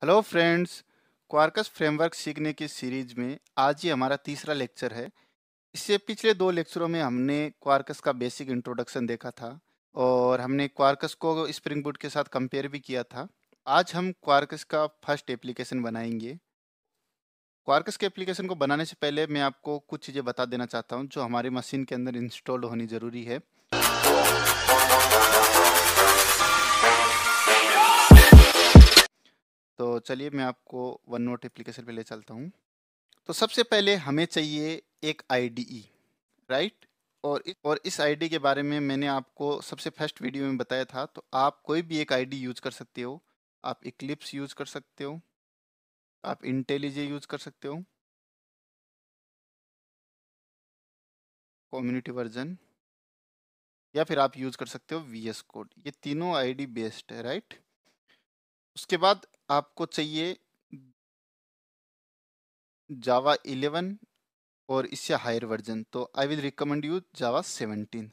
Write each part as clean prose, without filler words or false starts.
Hello friends. क्वार्कस framework सीखने की series में आज ये हमारा तीसरा लेक्चर है। इससे पिछले दो लेक्चरों में हमने क्वार्कस का बेसिक इंट्रोडक्शन देखा था और हमने क्वार्कस को स्प्रिंग बूट के साथ कंपेयर भी किया था। आज हम क्वार्कस का फर्स्ट एप्लीकेशन बनाएंगे। क्वार्कस के एप्लीकेशन को बनाने से पहले मैं आपको कुछ चीज़ें बता देना चाहता हूँ जो हमारी मशीन के अंदर इंस्टॉल होनी ज़रूरी है। तो चलिए मैं आपको वन नोट एप्लीकेशन पे ले चलता हूँ। तो सबसे पहले हमें चाहिए एक आईडीई, राइट। और इस आईडी के बारे में मैंने आपको सबसे फर्स्ट वीडियो में बताया था। तो आप कोई भी एक आईडी यूज कर सकते हो। आप इक्लिप्स यूज कर सकते हो, आप इंटेलिजे यूज कर सकते हो, कम्युनिटी वर्जन, या फिर आप यूज कर सकते हो वीएस कोड। ये तीनों आईडी बेस्ड है, राइट। उसके बाद आपको चाहिए जावा 11 और इससे हायर वर्जन। तो आई विल रिकमेंड यू जावा 17।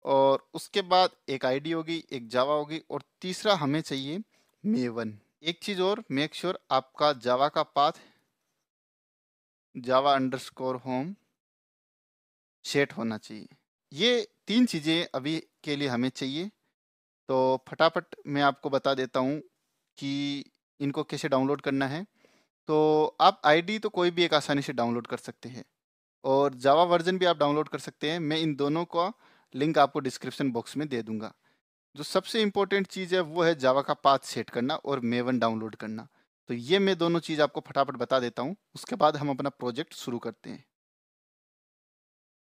और उसके बाद एक आईडी होगी, एक जावा होगी, और तीसरा हमें चाहिए मेवन। एक चीज और, मेक श्योर आपका जावा का पाथ जावा अंडरस्कोर होम सेट होना चाहिए। ये तीन चीजें अभी के लिए हमें चाहिए। तो फटाफट मैं आपको बता देता हूँ कि इनको कैसे डाउनलोड करना है। तो आप आईडी तो कोई भी एक आसानी से डाउनलोड कर सकते हैं और जावा वर्जन भी आप डाउनलोड कर सकते हैं। मैं इन दोनों का लिंक आपको डिस्क्रिप्शन बॉक्स में दे दूंगा। जो सबसे इम्पोर्टेंट चीज़ है वो है जावा का पाथ सेट करना और मेवन डाउनलोड करना। तो ये मैं दोनों चीज़ आपको फटाफट बता देता हूँ, उसके बाद हम अपना प्रोजेक्ट शुरू करते हैं।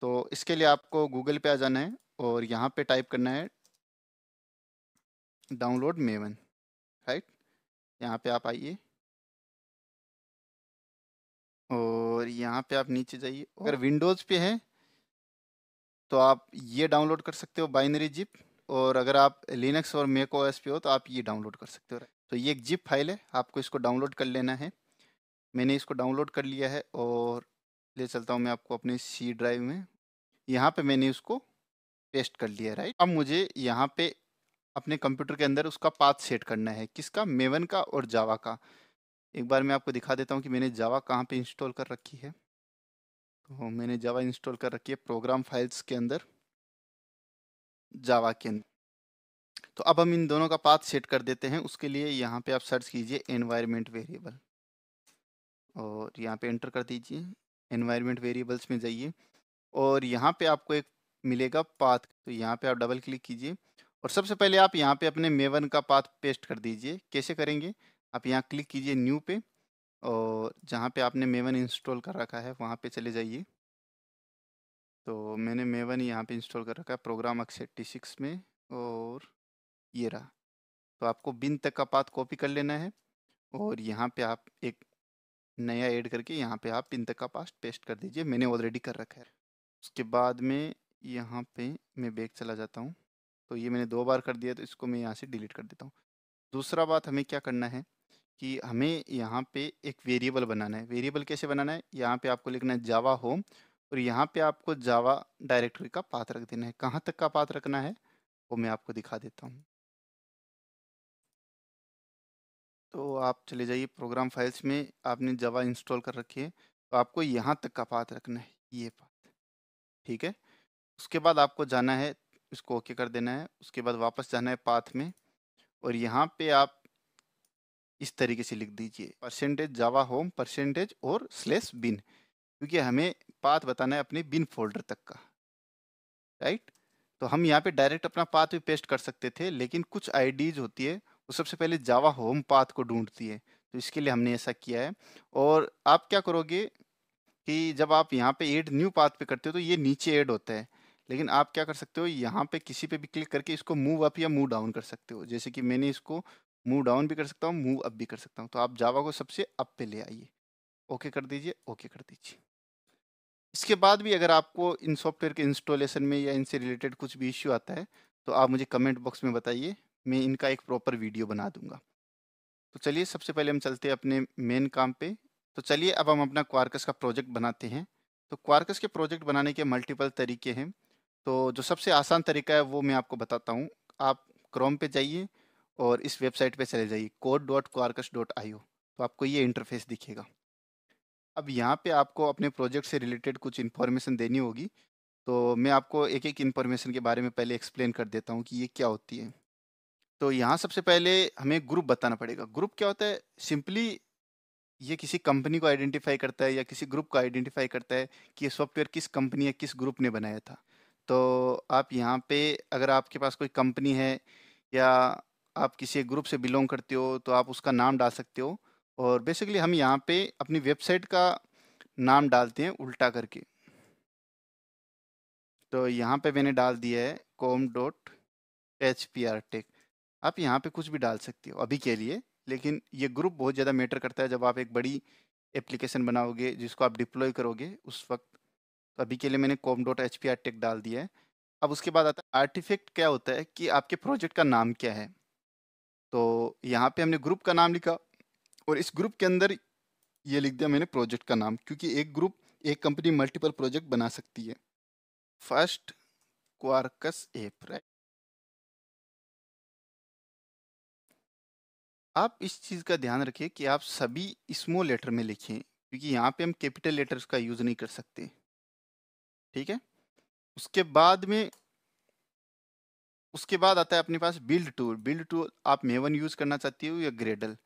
तो इसके लिए आपको गूगल पे आ जाना है और यहाँ पे टाइप करना है डाउनलोड मेवन, राइट। यहाँ पे आप आइए और यहाँ पे आप नीचे जाइए। अगर विंडोज़ पे है तो आप ये डाउनलोड कर सकते हो, बाइनरी जिप। और अगर आप लिनक्स और मैक ओएस पे हो तो आप ये डाउनलोड कर सकते हो। तो ये एक जिप फाइल है, आपको इसको डाउनलोड कर लेना है। मैंने इसको डाउनलोड कर लिया है और ले चलता हूँ मैं आपको अपने सी ड्राइव में। यहाँ पे मैंने उसको पेस्ट कर लिया, राइट। अब मुझे यहाँ पे अपने कंप्यूटर के अंदर उसका पाथ सेट करना है, किसका, मेवन का और जावा का। एक बार मैं आपको दिखा देता हूँ कि मैंने जावा कहाँ पे इंस्टॉल कर रखी है। तो मैंने जावा इंस्टॉल कर रखी है प्रोग्राम फाइल्स के अंदर, जावा के अंदर। तो अब हम इन दोनों का पाथ सेट कर देते हैं। उसके लिए यहाँ पे आप सर्च कीजिए एनवायरमेंट वेरिएबल और यहाँ पे एंटर कर दीजिए। एनवायरमेंट वेरिएबल्स में जाइए और यहाँ पे आपको एक मिलेगा पाथ। तो यहाँ पे आप डबल क्लिक कीजिए और सबसे पहले आप यहाँ पे अपने मेवन का पाथ पेस्ट कर दीजिए। कैसे करेंगे, आप यहाँ क्लिक कीजिए न्यू पे और जहाँ पे आपने मेवन इंस्टॉल कर रखा है वहाँ पे चले जाइए। तो मैंने मेवन यहाँ पे इंस्टॉल कर रखा है प्रोग्राम x86 में और ये रहा। तो आपको बिन तक का पाथ कॉपी कर लेना है और यहाँ पे आप एक नया ऐड करके यहाँ पे आप बिन तक का पाथ पेस्ट कर दीजिए। मैंने ऑलरेडी कर रखा है। उसके बाद में यहाँ पे मैं बैक चला जाता हूँ। तो ये मैंने 2 बार कर दिया तो इसको मैं यहाँ से डिलीट कर देता हूँ। दूसरा बात हमें क्या करना है कि हमें यहाँ पे एक वेरिएबल बनाना है। वेरिएबल कैसे बनाना है, यहाँ पे आपको लिखना है जावा होम और यहाँ पे आपको जावा डायरेक्टरी का पाथ रख देना है। कहाँ तक का पाथ रखना है वो मैं आपको दिखा देता हूँ। तो आप चले जाइए प्रोग्राम फाइल्स में, आपने जावा इंस्टॉल कर रखी है तो आपको यहाँ तक का पाथ रखना है, ये पाथ, ठीक है। उसके बाद आपको जाना है, इसको ओके कर देना है। उसके बाद वापस जाना है पाथ में और यहाँ पे आप इस तरीके से लिख दीजिए परसेंटेज जावा होम परसेंटेज और स्लेश बिन, क्योंकि हमें पाथ बताना है अपने बिन फोल्डर तक का, राइट। तो हम यहाँ पे डायरेक्ट अपना पाथ भी पेस्ट कर सकते थे, लेकिन कुछ आईडीज होती है वो सबसे पहले जावा होम पाथ को ढूंढती है। तो इसके लिए हमने ऐसा किया है। और आप क्या करोगे कि जब आप यहाँ पे ऐड न्यू पाथ पे करते हो तो ये नीचे ऐड होता है, लेकिन आप क्या कर सकते हो, यहाँ पे किसी पे भी क्लिक करके इसको मूव अप या मूव डाउन कर सकते हो। जैसे कि मैंने इसको मूव डाउन भी कर सकता हूँ, मूव अप भी कर सकता हूँ। तो आप जावा को सबसे अप पे ले आइए, ओके कर दीजिए, ओके कर दीजिए। इसके बाद भी अगर आपको इन सॉफ्टवेयर के इंस्टॉलेशन में या इनसे रिलेटेड कुछ भी इश्यू आता है तो आप मुझे कमेंट बॉक्स में बताइए, मैं इनका एक प्रॉपर वीडियो बना दूंगा। तो चलिए सबसे पहले हम चलते हैं अपने मेन काम पे। तो चलिए अब हम अपना क्वार्कस का प्रोजेक्ट बनाते हैं। तो क्वार्कस के प्रोजेक्ट बनाने के मल्टीपल तरीके हैं। तो जो सबसे आसान तरीका है वो मैं आपको बताता हूँ। आप क्रोम पे जाइए और इस वेबसाइट पे चले जाइए code.quarkus.io, तो आपको ये इंटरफेस दिखेगा। अब यहाँ पे आपको अपने प्रोजेक्ट से रिलेटेड कुछ इन्फॉर्मेशन देनी होगी, तो मैं आपको एक एक इन्फॉर्मेशन के बारे में पहले एक्सप्लेन कर देता हूँ कि ये क्या होती है। तो यहाँ सबसे पहले हमें ग्रुप बताना पड़ेगा। ग्रुप क्या होता है? सिंपली ये किसी कंपनी को आइडेंटिफाई करता है या किसी ग्रुप को आइडेंटिफाई करता है कि ये सॉफ्टवेयर किस कंपनी या किस ग्रुप ने बनाया था। तो आप यहाँ पे अगर आपके पास कोई कंपनी है या आप किसी एक ग्रुप से बिलोंग करते हो तो आप उसका नाम डाल सकते हो। और बेसिकली हम यहाँ पे अपनी वेबसाइट का नाम डालते हैं उल्टा करके। तो यहाँ पे मैंने डाल दिया है com.hprtech। आप यहाँ पे कुछ भी डाल सकते हो अभी के लिए, लेकिन ये ग्रुप बहुत ज़्यादा मैटर करता है जब आप एक बड़ी एप्लीकेशन बनाओगे जिसको आप डिप्लॉय करोगे उस वक्त। तो अभी के लिए मैंने com.hprtech डाल दिया है। अब उसके बाद आता है आर्टिफैक्ट। क्या होता है कि आपके प्रोजेक्ट का नाम क्या है। तो यहाँ पे हमने ग्रुप का नाम लिखा और इस ग्रुप के अंदर ये लिख दिया मैंने प्रोजेक्ट का नाम, क्योंकि एक ग्रुप एक कंपनी मल्टीपल प्रोजेक्ट बना सकती है। First क्वार्कस app, right. आप इस चीज़ का ध्यान रखिए कि आप सभी स्मॉल लेटर में लिखें, क्योंकि यहाँ पे हम कैपिटल लेटर्स का यूज़ नहीं कर सकते। ठीक है। उसके बाद में उसके बाद आता है अपने पास बिल्ड टूल। बिल्ड टूल आप मेवन यूज़ करना चाहती हो या ग्रेडल।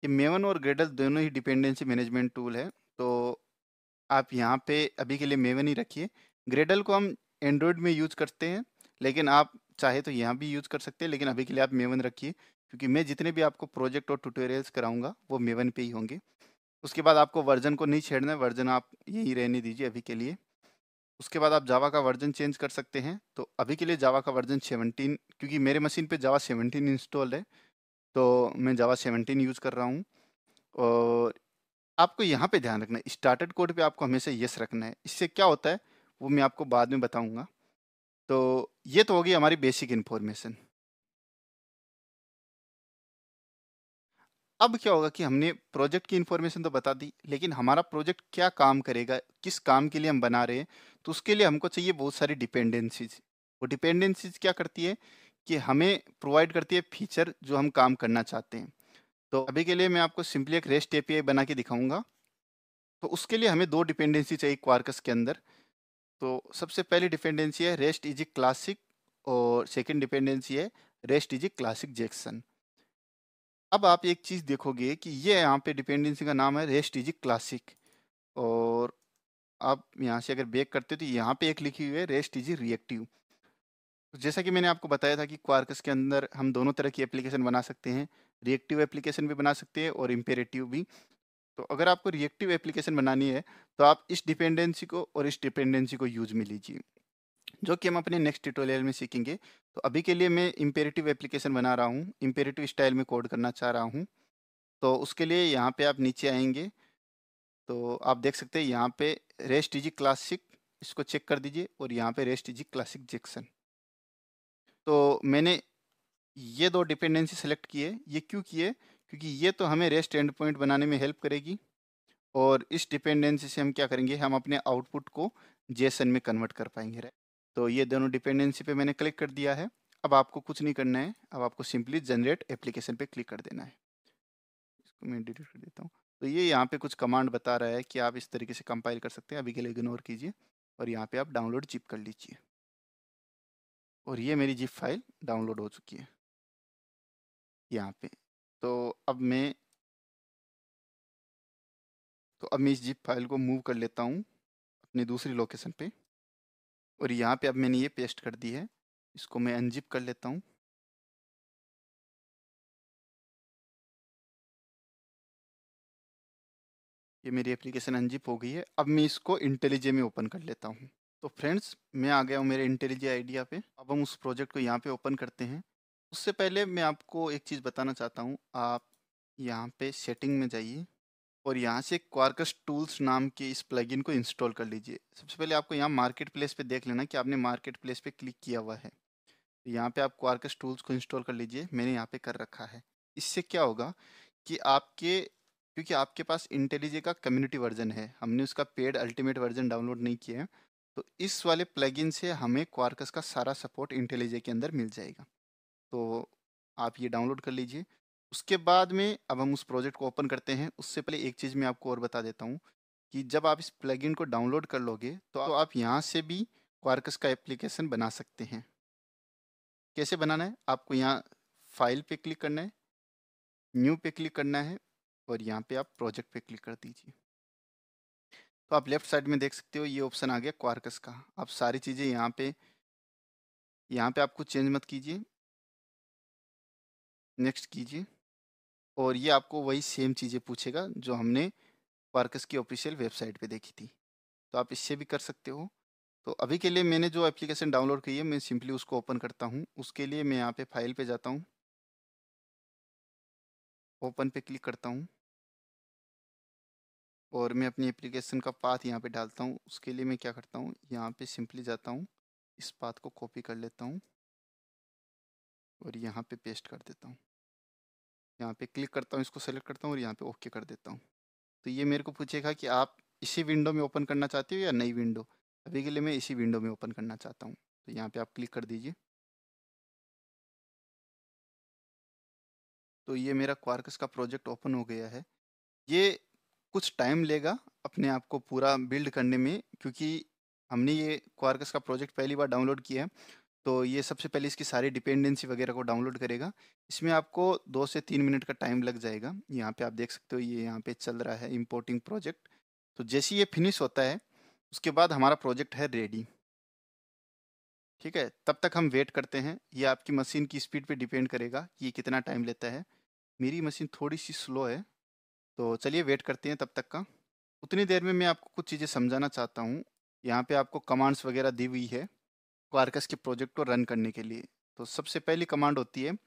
ये मेवन और ग्रेडल दोनों ही डिपेंडेंसी मैनेजमेंट टूल है। तो आप यहाँ पे अभी के लिए मेवन ही रखिए। ग्रेडल को हम एंड्रॉयड में यूज़ करते हैं, लेकिन आप चाहे तो यहाँ भी यूज़ कर सकते हैं, लेकिन अभी के लिए आप मेवन रखिए, क्योंकि मैं जितने भी आपको प्रोजेक्ट और ट्यूटोरियल्स कराऊंगा वो मेवन पे ही होंगे। उसके बाद आपको वर्जन को नहीं छेड़ना है, वर्जन आप यही रहने दीजिए अभी के लिए। उसके बाद आप जावा का वर्जन चेंज कर सकते हैं। तो अभी के लिए जावा का वर्जन 17, क्योंकि मेरे मशीन पे जावा 17 इंस्टॉल है, तो मैं जावा 17 यूज़ कर रहा हूँ। और आपको यहाँ पे ध्यान रखना है, स्टार्टेड कोड पे आपको हमेशा यस रखना है। इससे क्या होता है वो मैं आपको बाद में बताऊंगा। तो ये तो होगी हमारी बेसिक इन्फॉर्मेशन। अब क्या होगा कि हमने प्रोजेक्ट की इन्फॉर्मेशन तो बता दी, लेकिन हमारा प्रोजेक्ट क्या काम करेगा, किस काम के लिए हम बना रहे हैं, तो उसके लिए हमको चाहिए बहुत सारी डिपेंडेंसीज। वो डिपेंडेंसीज क्या करती है कि हमें प्रोवाइड करती है फीचर जो हम काम करना चाहते हैं। तो अभी के लिए मैं आपको सिंपली एक रेस्ट एपीआई बना के दिखाऊंगा। तो उसके लिए हमें दो डिपेंडेंसी चाहिए क्वार्कस के अंदर। तो सबसे पहली डिपेंडेंसी है रेस्ट इजी क्लासिक, और सेकंड डिपेंडेंसी है रेस्ट इजी क्लासिक जैक्सन। अब आप एक चीज़ देखोगे कि ये यहाँ पे डिपेंडेंसी का नाम है रेस्ट इजी क्लासिक, और आप यहाँ से अगर बैक करते हो तो यहाँ पे एक लिखी हुई है रेस्ट इजी रिएक्टिव। तो जैसा कि मैंने आपको बताया था कि क्वार्कस के अंदर हम दोनों तरह की एप्लीकेशन बना सकते हैं। रिएक्टिव एप्लीकेशन भी बना सकते हैं और इम्पेरेटिव भी। तो अगर आपको रिएक्टिव एप्लीकेशन बनानी है तो आप इस डिपेंडेंसी को और इस डिपेंडेंसी को यूज में लीजिए, जो कि हम अपने नेक्स्ट ट्यूटोरियल में सीखेंगे। तो अभी के लिए मैं इम्पेरेटिव एप्लीकेशन बना रहा हूँ, इम्पेरेटिव स्टाइल में कोड करना चाह रहा हूँ। तो उसके लिए यहाँ पे आप नीचे आएंगे तो आप देख सकते हैं यहाँ पे रेस्ट इजी क्लासिक, इसको चेक कर दीजिए, और यहाँ पे रेस्ट इजी क्लासिक जैक्सन। तो मैंने ये दो डिपेंडेंसी सेलेक्ट किए। ये क्यों किए? क्योंकि ये तो हमें रेस्ट एंड पॉइंट बनाने में हेल्प करेगी, और इस डिपेंडेंसी से हम क्या करेंगे, हम अपने आउटपुट को जेसन में कन्वर्ट कर पाएंगे, राइट। तो ये दोनों डिपेंडेंसी पे मैंने क्लिक कर दिया है। अब आपको कुछ नहीं करना है, अब आपको सिंपली जनरेट एप्लीकेशन पे क्लिक कर देना है। इसको मैं डिलीट कर देता हूँ। तो ये यहाँ पे कुछ कमांड बता रहा है कि आप इस तरीके से कंपाइल कर सकते हैं। अभी के लिए इग्नोर कीजिए और यहाँ पे आप डाउनलोड जिप कर लीजिए। और ये मेरी जिप फाइल डाउनलोड हो चुकी है यहाँ पे। तो अब मैं इस जिप फाइल को मूव कर लेता हूँ अपनी दूसरी लोकेशन पे, और यहाँ पे अब मैंने ये पेस्ट कर दी है। इसको मैं अनजिप कर लेता हूँ। ये मेरी एप्लीकेशन अनजिप हो गई है। अब मैं इसको इंटेलिजे में ओपन कर लेता हूँ। तो फ्रेंड्स, मैं आ गया हूँ मेरे इंटेलिजे आइडिया पे। अब हम उस प्रोजेक्ट को यहाँ पे ओपन करते हैं। उससे पहले मैं आपको एक चीज़ बताना चाहता हूँ। आप यहाँ पे सेटिंग में जाइए और यहाँ से क्वार्कस टूल्स नाम के इस प्लगइन को इंस्टॉल कर लीजिए। सबसे पहले आपको यहाँ मार्केट प्लेस पे देख लेना कि आपने मार्केट प्लेस पे क्लिक किया हुआ है। तो यहाँ पे आप क्वार्कस टूल्स को इंस्टॉल कर लीजिए। मैंने यहाँ पे कर रखा है। इससे क्या होगा कि आपके क्योंकि आपके पास इंटेलिजे का कम्युनिटी वर्जन है, हमने उसका पेड अल्टीमेट वर्जन डाउनलोड नहीं किया है। तो इस वाले प्लगइन से हमें क्वार्कस का सारा सपोर्ट इंटेलिजे के अंदर मिल जाएगा। तो आप ये डाउनलोड कर लीजिए। उसके बाद में अब हम उस प्रोजेक्ट को ओपन करते हैं। उससे पहले एक चीज़ मैं आपको और बता देता हूँ कि जब आप इस प्लगइन को डाउनलोड कर लोगे तो आप यहाँ से भी क्वार्कस का एप्लीकेशन बना सकते हैं। कैसे बनाना है? आपको यहाँ फाइल पे क्लिक करना है, न्यू पे क्लिक करना है और यहाँ पे आप प्रोजेक्ट पे क्लिक कर दीजिए। तो आप लेफ्ट साइड में देख सकते हो ये ऑप्शन आ गया क्वार्कस का। आप सारी चीज़ें यहाँ पे आप कुछ चेंज मत कीजिए, नेक्स्ट कीजिए और ये आपको वही सेम चीज़ें पूछेगा जो हमने क्वार्कस की ऑफिशियल वेबसाइट पे देखी थी। तो आप इससे भी कर सकते हो। तो अभी के लिए मैंने जो एप्लीकेशन डाउनलोड की है मैं सिंपली उसको ओपन करता हूँ। उसके लिए मैं यहाँ पे फाइल पे जाता हूँ, ओपन पे क्लिक करता हूँ और मैं अपनी एप्लीकेशन का पाथ यहाँ पे डालता हूँ। उसके लिए मैं क्या करता हूँ, यहाँ पे सिंपली जाता हूँ, इस पाथ को कॉपी कर लेता हूँ और यहाँ पे पेस्ट कर देता हूँ। यहाँ पे क्लिक करता हूँ, इसको सेलेक्ट करता हूँ और यहाँ पे ओके कर देता हूँ। तो ये मेरे को पूछेगा कि आप इसी विंडो में ओपन करना चाहते हो या नई विंडो। अभी के लिए मैं इसी विंडो में ओपन करना चाहता हूँ, तो यहाँ पे आप क्लिक कर दीजिए। तो ये मेरा क्वार्कस का प्रोजेक्ट ओपन हो गया है। ये कुछ टाइम लेगा अपने आप को पूरा बिल्ड करने में, क्योंकि हमने ये क्वार्कस का प्रोजेक्ट पहली बार डाउनलोड किया है। तो ये सबसे पहले इसकी सारी डिपेंडेंसी वगैरह को डाउनलोड करेगा। इसमें आपको 2 से 3 मिनट का टाइम लग जाएगा। यहाँ पे आप देख सकते हो ये यहाँ पे चल रहा है इंपोर्टिंग प्रोजेक्ट। तो जैसे ही ये फिनिश होता है उसके बाद हमारा प्रोजेक्ट है रेडी। ठीक है, तब तक हम वेट करते हैं। ये आपकी मशीन की स्पीड पे डिपेंड करेगा कि ये कितना टाइम लेता है। मेरी मशीन थोड़ी सी स्लो है, तो चलिए वेट करते हैं तब तक का। उतनी देर में मैं आपको कुछ चीज़ें समझाना चाहता हूँ। यहाँ पे आपको कमांड्स वगैरह दी हुई है क्वार्कस के प्रोजेक्ट को रन करने के लिए। तो सबसे पहली कमांड होती है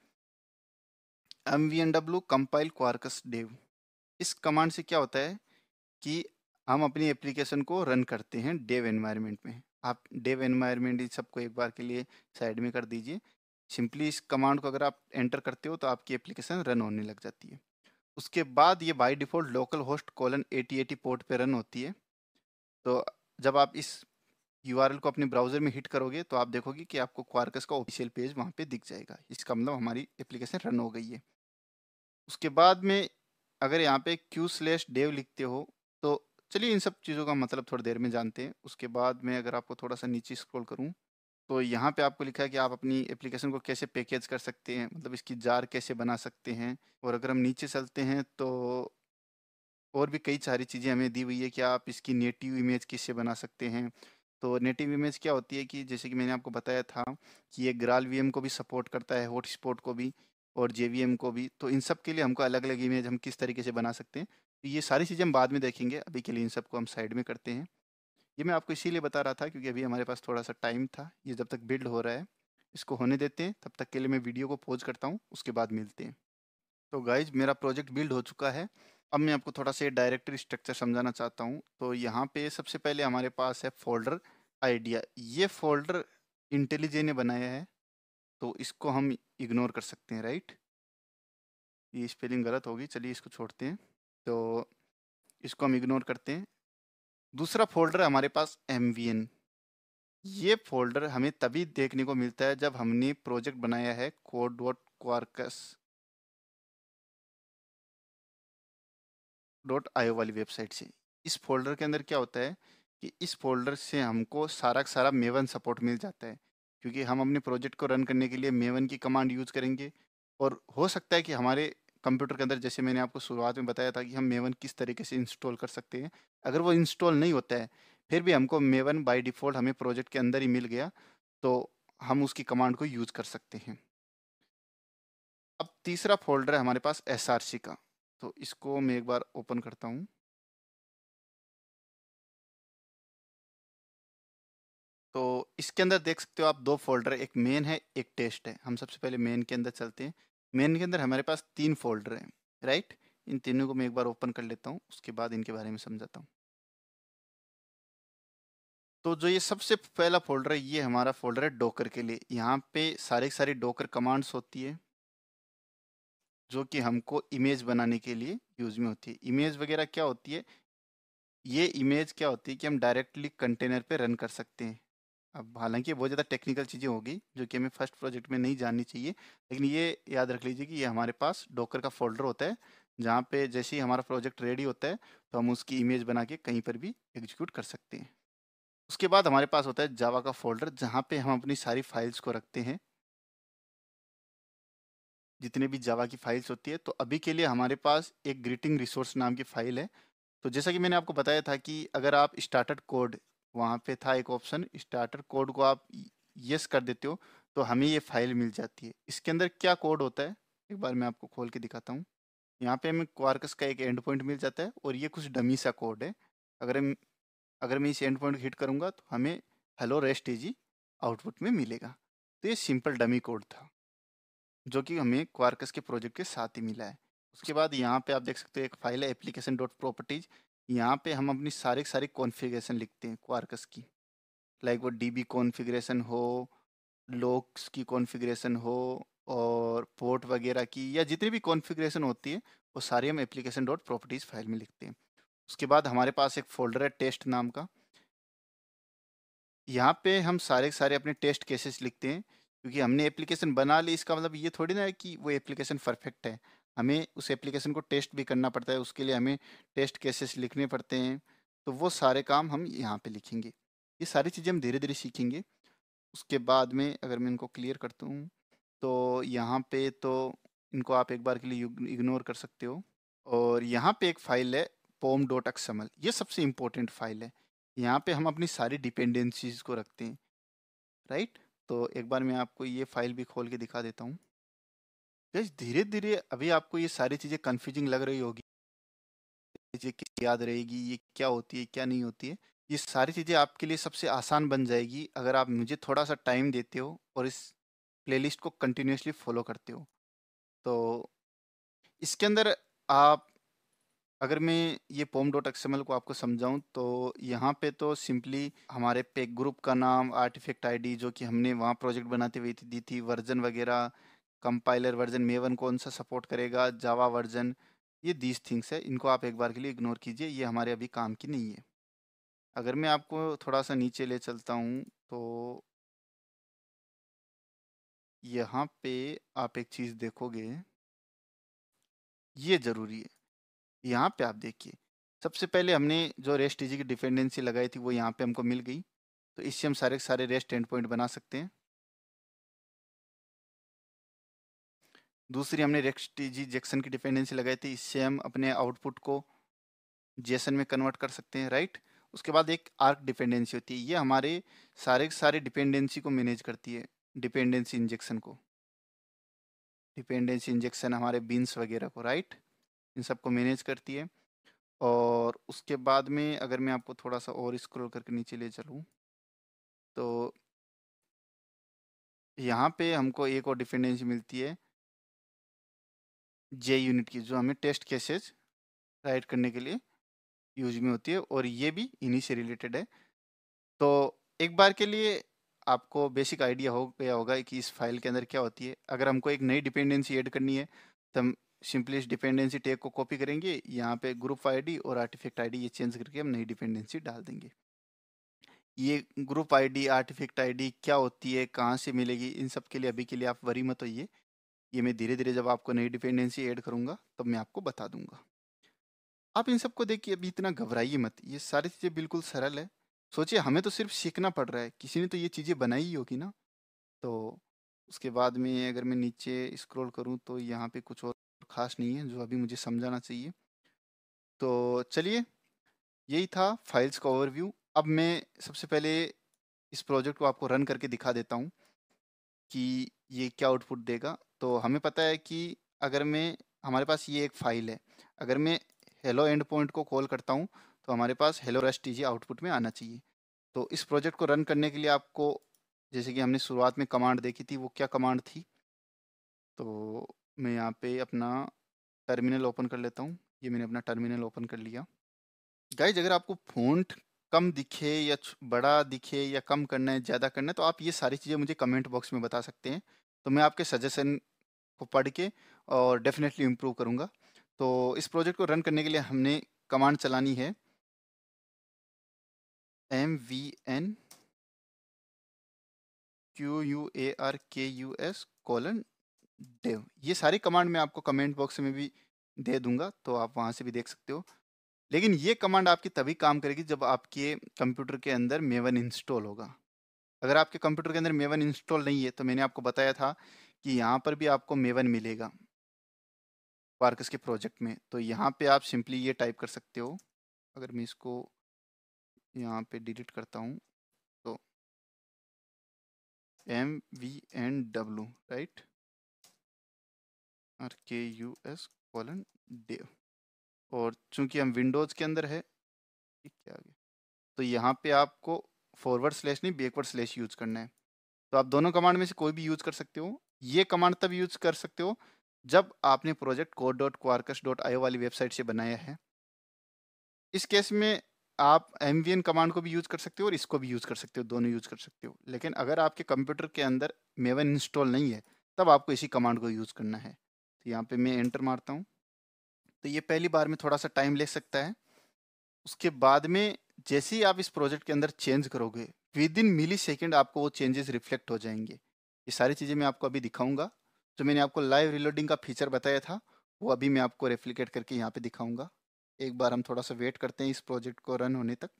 mvnw compile quarkus dev। इस कमांड से क्या होता है कि हम अपनी एप्लीकेशन को रन करते हैं डेव एनवायरनमेंट में। आप डेव एनवायरनमेंट इन सबको एक बार के लिए साइड में कर दीजिए। सिंपली इस कमांड को अगर आप एंटर करते हो तो आपकी एप्लीकेशन रन होने लग जाती है। उसके बाद ये by default local host colon 8080 port पे रन होती है। तो जब आप इस यूआरएल को अपने ब्राउज़र में हिट करोगे तो आप देखोगे कि आपको क्वार्कस का ऑफिशियल पेज वहाँ पे दिख जाएगा। इसका मतलब हमारी एप्लीकेशन रन हो गई है। उसके बाद में अगर यहाँ पे q/dev लिखते हो तो चलिए इन सब चीज़ों का मतलब थोड़ी देर में जानते हैं। उसके बाद में अगर आपको थोड़ा सा नीचे स्क्रॉल करूँ तो यहाँ पे आपको लिखा है कि आप अपनी एप्लीकेशन को कैसे पैकेज कर सकते हैं, मतलब इसकी जार कैसे बना सकते हैं। और अगर हम नीचे चलते हैं तो और भी कई सारी चीज़ें हमें दी हुई है कि आप इसकी नेटिव इमेज किससे बना सकते हैं। तो नेटिव इमेज क्या होती है कि जैसे कि मैंने आपको बताया था कि ये ग्राल वीएम को भी सपोर्ट करता है, हॉटस्पॉट को भी और जेवीएम को भी। तो इन सब के लिए हमको अलग अलग इमेज हम किस तरीके से बना सकते हैं, तो ये सारी चीज़ें हम बाद में देखेंगे। अभी के लिए इन सबको हम साइड में करते हैं। ये मैं आपको इसीलिए बता रहा था क्योंकि अभी हमारे पास थोड़ा सा टाइम था। ये जब तक बिल्ड हो रहा है इसको होने देते हैं, तब तक के लिए मैं वीडियो को पॉज करता हूँ, उसके बाद मिलते हैं। तो गाइज मेरा प्रोजेक्ट बिल्ड हो चुका है। अब मैं आपको थोड़ा सा डायरेक्टरी स्ट्रक्चर समझाना चाहता हूँ। तो यहाँ पे सबसे पहले हमारे पास है फोल्डर आइडिया। ये फोल्डर इंटेलिजे ने बनाया है, तो इसको हम इग्नोर कर सकते हैं, राइट। ये स्पेलिंग गलत होगी, चलिए इसको छोड़ते हैं। तो इसको हम इग्नोर करते हैं। दूसरा फोल्डर है हमारे पास MVN। ये फोल्डर हमें तभी देखने को मिलता है जब हमने प्रोजेक्ट बनाया है code.quarkus.io वाली वेबसाइट से। इस फोल्डर के अंदर क्या होता है कि इस फोल्डर से हमको सारा का सारा मेवन सपोर्ट मिल जाता है, क्योंकि हम अपने प्रोजेक्ट को रन करने के लिए मेवन की कमांड यूज़ करेंगे। और हो सकता है कि हमारे कंप्यूटर के अंदर, जैसे मैंने आपको शुरुआत में बताया था कि हम मेवन किस तरीके से इंस्टॉल कर सकते हैं, अगर वो इंस्टॉल नहीं होता है फिर भी हमको मेवन बाय डिफ़ॉल्ट हमें प्रोजेक्ट के अंदर ही मिल गया, तो हम उसकी कमांड को यूज़ कर सकते हैं। अब तीसरा फोल्डर है हमारे पास SRC का। तो इसको मैं एक बार ओपन करता हूँ। तो इसके अंदर देख सकते हो आप दो फोल्डर, एक मेन है एक टेस्ट है। हम सबसे पहले मेन के अंदर चलते हैं। मेन के अंदर हमारे पास 3 फोल्डर हैं, राइट। इन तीनों को मैं एक बार ओपन कर लेता हूँ, उसके बाद इनके बारे में समझाता हूँ। तो जो ये सबसे पहला फोल्डर है ये हमारा फोल्डर है डोकर के लिए। यहाँ पे सारी सारी डोकर कमांड्स होती है जो कि हमको इमेज बनाने के लिए यूज में होती है। इमेज वगैरह क्या होती है, ये इमेज क्या होती है कि हम डायरेक्टली कंटेनर पे रन कर सकते हैं। अब हालांकि बहुत ज़्यादा टेक्निकल चीज़ें होगी जो कि हमें फर्स्ट प्रोजेक्ट में नहीं जाननी चाहिए, लेकिन ये याद रख लीजिए कि ये हमारे पास डॉकर का फोल्डर होता है, जहाँ पे जैसे ही हमारा प्रोजेक्ट रेडी होता है तो हम उसकी इमेज बना के कहीं पर भी एग्जीक्यूट कर सकते हैं। उसके बाद हमारे पास होता है जावा का फोल्डर, जहाँ पे हम अपनी सारी फाइल्स को रखते हैं, जितने भी जावा की फाइल्स होती है। तो अभी के लिए हमारे पास एक ग्रीटिंग रिसोर्स नाम की फाइल है। तो जैसा कि मैंने आपको बताया था कि अगर आप स्टार्टर कोड, वहाँ पे था एक ऑप्शन, स्टार्टर कोड को आप यस कर देते हो तो हमें ये फाइल मिल जाती है। इसके अंदर क्या कोड होता है, एक बार मैं आपको खोल के दिखाता हूँ। यहाँ पे हमें क्वार्कस का एक एंड पॉइंट मिल जाता है और ये कुछ डमी सा कोड है। अगर हम अगर मैं इस एंड पॉइंट हिट करूँगा तो हमें हेलो रेस्ट एजी आउटपुट में मिलेगा। तो ये सिंपल डमी कोड था जो कि हमें क्वार्कस के प्रोजेक्ट के साथ ही मिला है। उसके बाद यहाँ पे आप देख सकते हो एक फाइल है एप्लीकेशन डॉट प्रॉपर्टीज। यहाँ पे हम अपनी सारी कॉन्फ़िगरेशन लिखते हैं क्वार्कस की, लाइक वो डीबी कॉन्फ़िगरेशन हो, लॉक्स की कॉन्फ़िगरेशन हो, और पोर्ट वगैरह की, या जितनी भी कॉन्फ़िगरेशन होती है वो सारी हम एप्लीकेशन डॉट प्रॉपर्टीज फाइल में लिखते हैं। उसके बाद हमारे पास एक फोल्डर है टेस्ट नाम का। यहाँ पे हम सारे के सारे अपने टेस्ट केसेस लिखते हैं, क्योंकि हमने एप्लीकेशन बना ली, इसका मतलब ये थोड़ी ना है कि वो एप्लीकेशन परफेक्ट है। हमें उस एप्लीकेशन को टेस्ट भी करना पड़ता है, उसके लिए हमें टेस्ट केसेस लिखने पड़ते हैं। तो वो सारे काम हम यहाँ पे लिखेंगे। ये सारी चीज़ें हम धीरे धीरे सीखेंगे। उसके बाद में अगर मैं इनको क्लियर करता हूँ तो यहाँ पे तो इनको आप एक बार के लिए इग्नोर कर सकते हो। और यहाँ पे एक फाइल है पोम डॉट एक्सएमएल, ये सबसे इम्पोर्टेंट फाइल है। यहाँ पे हम अपनी सारी डिपेंडेंसीज को रखते हैं, राइट। तो एक बार मैं आपको ये फाइल भी खोल के दिखा देता हूँ। गाइस धीरे धीरे अभी आपको ये सारी चीज़ें कंफ्यूजिंग लग रही होगी, ये किस याद रहेगी, ये क्या होती है क्या नहीं होती है। ये सारी चीज़ें आपके लिए सबसे आसान बन जाएगी अगर आप मुझे थोड़ा सा टाइम देते हो और इस प्लेलिस्ट को कंटिन्यूसली फॉलो करते हो। तो इसके अंदर आप, अगर मैं ये पोम डॉट एक्सएमएल को आपको समझाऊं तो यहाँ पे तो सिंपली हमारे पे ग्रुप का नाम, आर्टिफैक्ट आईडी जो कि हमने वहाँ प्रोजेक्ट बनाते हुए दी थी, वर्जन वगैरह, कंपाइलर वर्जन मेवन कौन सा सपोर्ट करेगा, जावा वर्जन, ये दीज थिंग्स है। इनको आप एक बार के लिए इग्नोर कीजिए, ये हमारे अभी काम की नहीं है। अगर मैं आपको थोड़ा सा नीचे ले चलता हूँ तो यहाँ पे आप एक चीज़ देखोगे, ये ज़रूरी है। यहाँ पे आप देखिए, सबसे पहले हमने जो रेस्ट इजी की डिपेंडेंसी लगाई थी वो यहाँ पे हमको मिल गई। तो इससे हम सारे के सारे रेस्ट एंड पॉइंट बना सकते हैं। दूसरी हमने रेस्ट इजी जेक्सन की डिपेंडेंसी लगाई थी, इससे हम अपने आउटपुट को जेसन में कन्वर्ट कर सकते हैं, राइट। उसके बाद एक आर्क डिपेंडेंसी होती है, ये हमारे सारे के सारे डिपेंडेंसी को मैनेज करती है, डिपेंडेंसी इंजेक्शन को, डिपेंडेंसी इंजेक्शन हमारे बीन्स वगैरह को, राइट, इन सबको मैनेज करती है। और उसके बाद में अगर मैं आपको थोड़ा सा और स्क्रॉल करके नीचे ले चलूँ तो यहाँ पे हमको एक और डिपेंडेंसी मिलती है जे यूनिट की, जो हमें टेस्ट केसेस राइट करने के लिए यूज में होती है, और ये भी इन्हीं से रिलेटेड है। तो एक बार के लिए आपको बेसिक आइडिया हो गया होगा कि इस फाइल के अंदर क्या होती है। अगर हमको एक नई डिपेंडेंसी ऐड करनी है तो हम सिंपली इस डिपेंडेंसी टैग को कॉपी करेंगे, यहाँ पे ग्रुप आईडी और आर्टिफैक्ट आईडी ये चेंज करके हम नई डिपेंडेंसी डाल देंगे। ये ग्रुप आईडी, आर्टिफैक्ट आईडी क्या होती है, कहाँ से मिलेगी, इन सब के लिए अभी के लिए आप वरी मत होइए। ये मैं धीरे धीरे जब आपको नई डिपेंडेंसी ऐड करूंगा तब मैं आपको बता दूंगा। आप इन सबको देखिए, अभी इतना घबराइए मत, ये सारी चीज़ें बिल्कुल सरल है। सोचिए हमें तो सिर्फ सीखना पड़ रहा है, किसी ने तो ये चीज़ें बनाई ही होगी ना। तो उसके बाद में अगर मैं नीचे स्क्रॉल करूं तो यहाँ पे कुछ और खास नहीं है जो अभी मुझे समझाना चाहिए। तो चलिए, यही था फाइल्स का ओवरव्यू। अब मैं सबसे पहले इस प्रोजेक्ट को आपको रन करके दिखा देता हूँ कि ये क्या आउटपुट देगा। तो हमें पता है कि अगर मैं, हमारे पास ये एक फाइल है, अगर मैं हेलो एंड पॉइंट को कॉल करता हूँ तो हमारे पास हेलो रेस्ट टीजी आउटपुट में आना चाहिए। तो इस प्रोजेक्ट को रन करने के लिए आपको, जैसे कि हमने शुरुआत में कमांड देखी थी, वो क्या कमांड थी, तो मैं यहाँ पे अपना टर्मिनल ओपन कर लेता हूँ। ये मैंने अपना टर्मिनल ओपन कर लिया। गाइज अगर आपको फ़ॉन्ट कम दिखे या बड़ा दिखे या कम करना है, ज़्यादा करना है, तो आप ये सारी चीज़ें मुझे कमेंट बॉक्स में बता सकते हैं। तो मैं आपके सजेशन को पढ़ के और डेफिनेटली इम्प्रूव करूँगा। तो इस प्रोजेक्ट को रन करने के लिए हमने कमांड चलानी है MVN QUARKUS:dev। ये सारी कमांड मैं आपको कमेंट बॉक्स में भी दे दूंगा, तो आप वहां से भी देख सकते हो। लेकिन ये कमांड आपकी तभी काम करेगी जब आपके कंप्यूटर के अंदर मेवन इंस्टॉल होगा। अगर आपके कंप्यूटर के अंदर मेवन इंस्टॉल नहीं है, तो मैंने आपको बताया था कि यहाँ पर भी आपको मेवन मिलेगा क्वार्कस के प्रोजेक्ट में। तो यहाँ पे आप सिंपली ये टाइप कर सकते हो। अगर मैं इसको यहाँ पे डिलीट करता हूँ तो MVNW, राइट, RKUS:dev। और चूंकि हम विंडोज के अंदर है, ये क्या आ गया, तो यहाँ पे आपको फॉरवर्ड स्लैश नहीं, बैकवर्ड स्लैश यूज करना है। तो आप दोनों कमांड में से कोई भी यूज कर सकते हो। ये कमांड तब यूज कर सकते हो जब आपने प्रोजेक्ट code.quarkus.io वाली वेबसाइट से बनाया है। इस केस में आप mvn कमांड को भी यूज कर सकते हो और इसको भी यूज कर सकते हो, दोनों यूज कर सकते हो। लेकिन अगर आपके कंप्यूटर के अंदर मेवन इंस्टॉल नहीं है, तब आपको इसी कमांड को यूज करना है। तो यहाँ पे मैं एंटर मारता हूँ। तो ये पहली बार में थोड़ा सा टाइम ले सकता है। उसके बाद में जैसे ही आप इस प्रोजेक्ट के अंदर चेंज करोगे, विद इन मिली सेकेंड आपको वो चेंजेस रिफ्लेक्ट हो जाएंगे। ये सारी चीज़ें मैं आपको अभी दिखाऊंगा। जो मैंने आपको लाइव रिलोडिंग का फीचर बताया था, वो अभी मैं आपको रेप्लिकेट करके यहाँ पे दिखाऊंगा। एक बार हम थोड़ा सा वेट करते हैं इस प्रोजेक्ट को रन होने तक।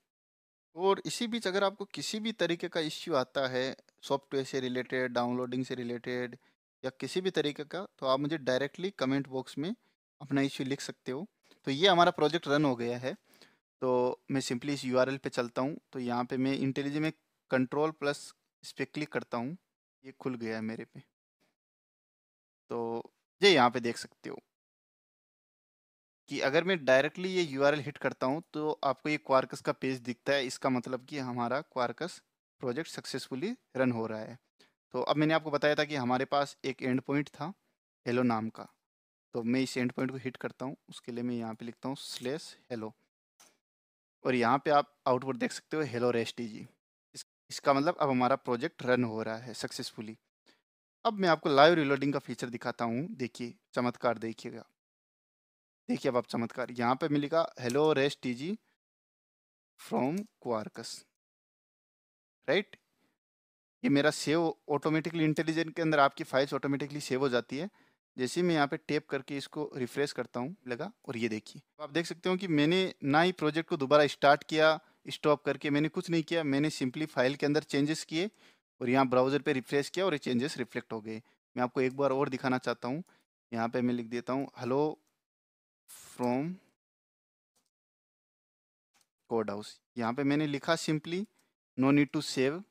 और इसी बीच अगर आपको किसी भी तरीके का इश्यू आता है, सॉफ्टवेयर से रिलेटेड, डाउनलोडिंग से रिलेटेड या किसी भी तरीके का, तो आप मुझे डायरेक्टली कमेंट बॉक्स में अपना इश्यू लिख सकते हो। तो ये हमारा प्रोजेक्ट रन हो गया है। तो मैं सिंपली इस URL पे चलता हूँ। तो यहाँ पे मैं इंटेलिजेंट में कंट्रोल प्लस इस पर क्लिक करता हूँ, ये खुल गया है मेरे पे। तो ये यहाँ पे देख सकते हो कि अगर मैं डायरेक्टली ये URL हिट करता हूँ तो आपको ये क्वार्कस का पेज दिखता है। इसका मतलब कि हमारा क्वार्कस प्रोजेक्ट सक्सेसफुली रन हो रहा है। तो अब मैंने आपको बताया था कि हमारे पास एक एंड पॉइंट था हेलो नाम का। तो मैं इस एंड पॉइंट को हिट करता हूँ। उसके लिए मैं यहाँ पे लिखता हूँ /hello, और यहाँ पे आप आउटपुट देख सकते हो हेलो रेस्टी जी। इसका मतलब अब हमारा प्रोजेक्ट रन हो रहा है सक्सेसफुली। अब मैं आपको लाइव रिलोडिंग का फीचर दिखाता हूँ। देखिए चमत्कार, देखिएगा। देखिए अब आप चमत्कार, यहाँ पे मैं लिखा hello rest TG from क्वार्कस, right. ये मेरा सेव ऑटोमेटिकली, इंटेलिजेंट के अंदर आपकी फाइल्स ऑटोमेटिकली सेव हो जाती है। जैसे मैं यहाँ पे टेप करके इसको रिफ्रेश करता हूँ लगा, और ये देखिए आप देख सकते हो कि मैंने ना ही प्रोजेक्ट को दोबारा स्टार्ट किया, स्टॉप करके मैंने कुछ नहीं किया। मैंने सिंपली फाइल के अंदर चेंजेस किए और यहाँ ब्राउजर पे रिफ्रेश किया और ये चेंजेस रिफ्लेक्ट हो गए। मैं आपको एक बार और दिखाना चाहता हूँ। यहाँ पे मैं लिख देता हूँ हेलो फ्रॉम कोड हाउस। यहाँ पे मैंने लिखा simply, no need to save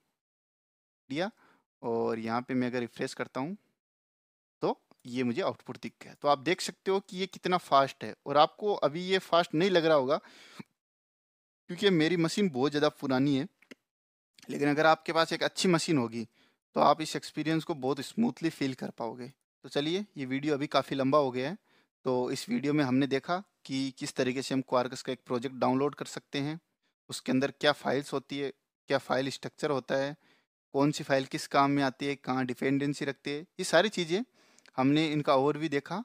दिया, और यहाँ पे मैं अगर रिफ्रेश करता हूँ तो ये मुझे आउटपुट दिख गया। तो आप देख सकते हो कि ये कितना फास्ट है। और आपको अभी ये फास्ट नहीं लग रहा होगा क्योंकि मेरी मशीन बहुत ज़्यादा पुरानी है। लेकिन अगर आपके पास एक अच्छी मशीन होगी तो आप इस एक्सपीरियंस को बहुत स्मूथली फील कर पाओगे। तो चलिए, ये वीडियो अभी काफ़ी लंबा हो गया है। तो इस वीडियो में हमने देखा कि किस तरीके से हम क्वार्कस का एक प्रोजेक्ट डाउनलोड कर सकते हैं, उसके अंदर क्या फाइल्स होती है, क्या फाइल स्ट्रक्चर होता है, कौन सी फाइल किस काम में आती है, कहाँ डिपेंडेंसी रखती है, ये सारी चीज़ें हमने इनका ओवरव्यू देखा।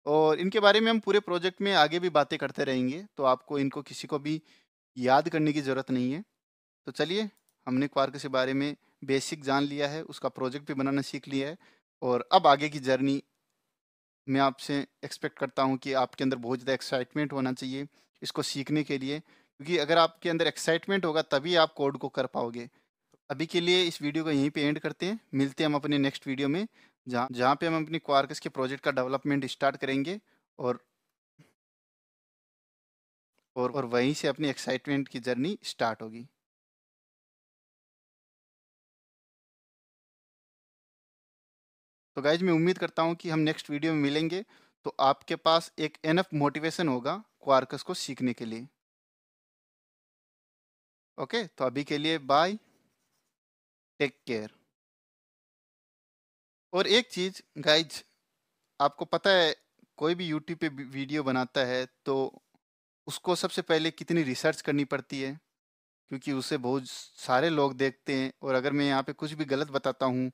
और इनके बारे में हम पूरे प्रोजेक्ट में आगे भी बातें करते रहेंगे, तो आपको इनको किसी को भी याद करने की ज़रूरत नहीं है। तो चलिए, हमने क्वार्क के बारे में बेसिक जान लिया है, उसका प्रोजेक्ट भी बनाना सीख लिया है। और अब आगे की जर्नी मैं आपसे एक्सपेक्ट करता हूँ कि आपके अंदर बहुत ज़्यादा एक्साइटमेंट होना चाहिए इसको सीखने के लिए, क्योंकि अगर आपके अंदर एक्साइटमेंट होगा तभी आप कोड को कर पाओगे। अभी के लिए इस वीडियो को यहीं पे एंड करते हैं। मिलते हैं हम अपने नेक्स्ट वीडियो में, जहाँ जहाँ पे हम अपनी क्वार्कस के प्रोजेक्ट का डेवलपमेंट स्टार्ट करेंगे, और और वहीं से अपनी एक्साइटमेंट की जर्नी स्टार्ट होगी। तो गाइज, मैं उम्मीद करता हूँ कि हम नेक्स्ट वीडियो में मिलेंगे तो आपके पास एक एनफ मोटिवेशन होगा क्वार्कस को सीखने के लिए। ओके, तो अभी के लिए बाय, टेक केयर। और एक चीज़ गाइज, आपको पता है कोई भी यूट्यूब पे वीडियो बनाता है तो उसको सबसे पहले कितनी रिसर्च करनी पड़ती है, क्योंकि उसे बहुत सारे लोग देखते हैं। और अगर मैं यहाँ पे कुछ भी गलत बताता हूँ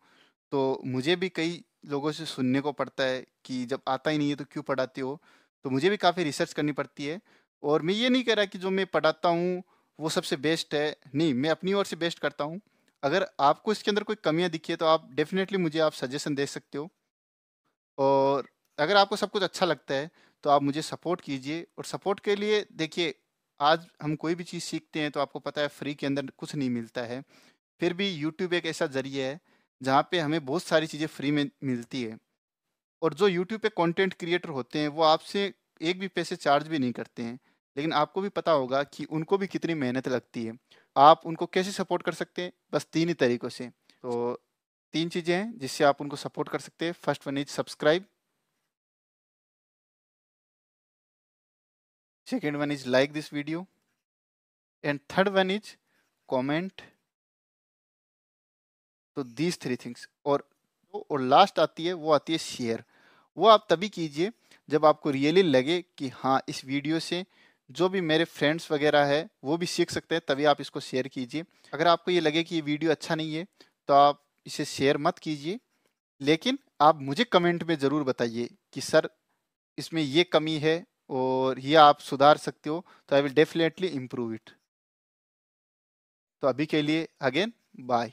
तो मुझे भी कई लोगों से सुनने को पड़ता है कि जब आता ही नहीं है तो क्यों पढ़ाते हो। तो मुझे भी काफ़ी रिसर्च करनी पड़ती है। और मैं ये नहीं कह रहा कि जो मैं पढ़ाता हूँ वो सबसे बेस्ट है, नहीं, मैं अपनी ओर से बेस्ट करता हूँ। अगर आपको इसके अंदर कोई कमियाँ दिखी है तो आप डेफ़िनेटली मुझे आप सजेशन दे सकते हो। और अगर आपको सब कुछ अच्छा लगता है तो आप मुझे सपोर्ट कीजिए। और सपोर्ट के लिए देखिए, आज हम कोई भी चीज़ सीखते हैं तो आपको पता है फ्री के अंदर कुछ नहीं मिलता है। फिर भी यूट्यूब एक ऐसा ज़रिया है जहाँ पे हमें बहुत सारी चीज़ें फ्री में मिलती है। और जो यूट्यूब पे कंटेंट क्रिएटर होते हैं वो आपसे एक भी पैसे चार्ज भी नहीं करते हैं। लेकिन आपको भी पता होगा कि उनको भी कितनी मेहनत लगती है। आप उनको कैसे सपोर्ट कर सकते हैं? बस 3 ही तरीकों से। तो 3 चीज़ें हैं जिससे आप उनको सपोर्ट कर सकते हैं। First one is subscribe, second one is like this video and third one is comment. तो दीज़ 3 थिंग्स। और लास्ट आती है, वो आती है शेयर। वो आप तभी कीजिए जब आपको रियली लगे कि हाँ, इस वीडियो से जो भी मेरे फ्रेंड्स वगैरह है वो भी सीख सकते हैं, तभी आप इसको शेयर कीजिए। अगर आपको ये लगे कि ये वीडियो अच्छा नहीं है तो आप इसे शेयर मत कीजिए। लेकिन आप मुझे कमेंट में ज़रूर बताइए कि सर, इसमें ये कमी है और ये आप सुधार सकते हो, तो I will definitely improve it. तो अभी के लिए अगेन बाय।